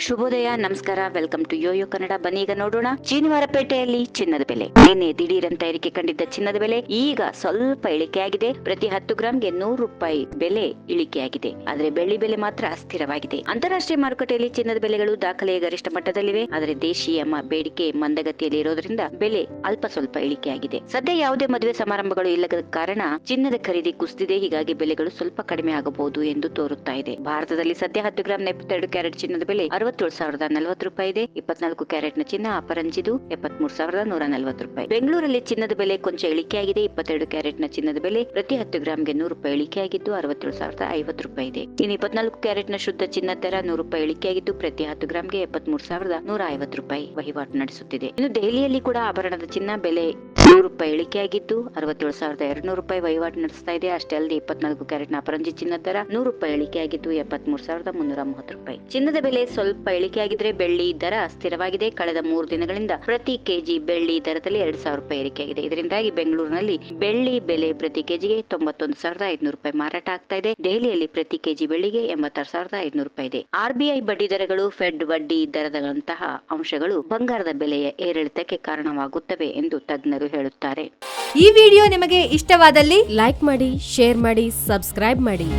ಶುಭೋದಯ, ನಮಸ್ಕಾರ, welcome to Yoyo Kannada. ಬನ್ನಿ ಈಗ ನೋಡೋಣ ಶನಿವಾರಪೇಟೆಯಲ್ಲಿ ಚಿನ್ನದ ಬೆಲೆ. ನಿನ್ನೆ ದಿಢೀರಂತ ಏರಿಕೆ ಕಂಡಿದ್ದ ಚಿನ್ನದ ಬೆಲೆ ಈಗ ಸ್ವಲ್ಪ ಇಳಿಕೆಯಾಗಿದೆ. ಪ್ರತಿ 10 ಗ್ರಾಂಗೆ 100 ರೂಪಾಯಿ ಬೆಲೆ ಇಳಿಕೆಯಾಗಿದೆ. ಆದರೆ ಬೆಳ್ಳಿ ಬೆಲೆ ಮಾತ್ರ ಸ್ಥಿರವಾಗಿದೆ. ಅಂತಾರಾಷ್ಟ್ರೀಯ ಮಾರುಕಟ್ಟೆಯಲ್ಲಿ ಚಿನ್ನದ ಬೆಲೆಗಳು ದಾಖಲೆಯ ಗರಿಷ್ಠ ಮಟ್ಟದಲ್ಲಿವೆ. ಆದರೆ ದೇಶೀಯ ಬೇಡಿಕೆ ಮಂದಗತಿಯಲ್ಲಿ ಇರೋದ್ರಿಂದ ಬೆಲೆ ಅಲ್ಪ ಸ್ವಲ್ಪ ಇಳಿಕೆಯಾಗಿದೆ. ಸದ್ಯ ಯಾವುದೇ ಮದುವೆ ಸಮಾರಂಭಗಳು ಇಲ್ಲದ ಕಾರಣ ಚಿನ್ನದ ಖರೀದಿ ಕುಸಿದಿದೆ. ಹೀಗಾಗಿ ಬೆಲೆಗಳು ಸ್ವಲ್ಪ ಕಡಿಮೆ ಆಗಬಹುದು ಎಂದು ತೋರುತ್ತಾ ಇದೆ. ಭಾರತದಲ್ಲಿ ಸದ್ಯ 10 ಗ್ರಾಂ 72 ಕ್ಯಾರೆಟ್ ಚಿನ್ನದ ಬೆಲೆ 67,040 ರೂಪಾಯಿ ಇದೆ. 24 ಕ್ಯಾರೆಟ್ ನ ಚಿನ್ನ ಅಪರಂಜಿದು 73,140 ರೂಪಾಯಿ. ಬೆಂಗಳೂರಲ್ಲಿ ಚಿನ್ನದ ಬೆಲೆ ಕೊಂಚ ಇಳಿಕೆಯಾಗಿದೆ. 22 ಕ್ಯಾರೆಟ್ ನ ಚಿನ್ನದ ಬೆಲೆ ಪ್ರತಿ 10 ಗ್ರಾಂಗೆ 100 ರೂಪಾಯಿ ಇಳಿಕೆಯಾಗಿದ್ದು 67,050 ರೂಪಾಯಿ ಇದೆ. ಇನ್ನು 24 ಕ್ಯಾರೆಟ್ ನ ಶುದ್ಧ ಚಿನ್ನ ದರ 100 ರೂಪಾಯಿ ಇಳಿಕೆಯಾಗಿದ್ದು ಪ್ರತಿ 10 ಗ್ರಾಂಗೆ 73,150 ರೂಪಾಯಿ ವಹಿವಾಟು ನಡೆಸುತ್ತಿದೆ. ಇನ್ನು ದೆಹಲಿಯಲ್ಲಿ ಕೂಡ ಆಭರಣದ ಚಿನ್ನ ಬೆಲೆ 100 ರೂಪಾಯಿ ಇಳಿಕೆಯಾಗಿದ್ದು 67,200 ರೂಪಾಯಿ ವಹಿವಾಟು ನಡೆಸ್ತಾ ಇದೆ. ಅಷ್ಟೇ ಅಲ್ಲದೆ 24 ಕ್ಯಾರೆಟ್ ನ ಅಪರಂಜಿ ಚಿನ್ನದ ದರ 100 ರೂಪಾಯಿ ಇಳಿಕೆಯಾಗಿದ್ದು 73,330 ರೂಪಾಯಿ. ಚಿನ್ನದ ಬೆಲೆ ಸ್ವಲ್ಪ ಇಳಿಕೆಯಾಗಿದ್ರೆ ಬೆಳ್ಳಿ ದರ ಸ್ಥಿರವಾಗಿದೆ. ಕಳೆದ 3 ದಿನಗಳಿಂದ ಪ್ರತಿ ಕೆಜಿ ಬೆಳ್ಳಿ ದರದಲ್ಲಿ 2,000 ರೂಪಾಯಿ ಏರಿಕೆಯಾಗಿದೆ. ಇದರಿಂದಾಗಿ ಬೆಂಗಳೂರಿನಲ್ಲಿ ಬೆಳ್ಳಿ ಬೆಲೆ ಪ್ರತಿ ಕೆಜಿಗೆ 91,500 ರೂಪಾಯಿ ಮಾರಾಟ ಆಗ್ತಾ ಇದೆ. ದೆಹಲಿಯಲ್ಲಿ ಪ್ರತಿ ಕೆಜಿ ಬೆಳ್ಳಿಗೆ 86,500 ರೂಪಾಯಿ ಇದೆ. RBI ಬಡ್ಡಿ ದರಗಳು, ಫೆಡ್ ಬಡ್ಡಿ ದರದಂತಹ ಅಂಶಗಳು ಬಂಗಾರದ ಬೆಲೆಯ ಏರಿಳಿತಕ್ಕೆ ಕಾರಣವಾಗುತ್ತವೆ ಎಂದು ತಜ್ಞರು ಹೇಳುತ್ತಾರೆ. ಈ ವಿಡಿಯೋ ನಿಮಗೆ ಇಷ್ಟವಾದಲ್ಲಿ ಲೈಕ್ ಮಾಡಿ, ಶೇರ್ ಮಾಡಿ, ಸಬ್ಸ್ಕ್ರೈಬ್ ಮಾಡಿ.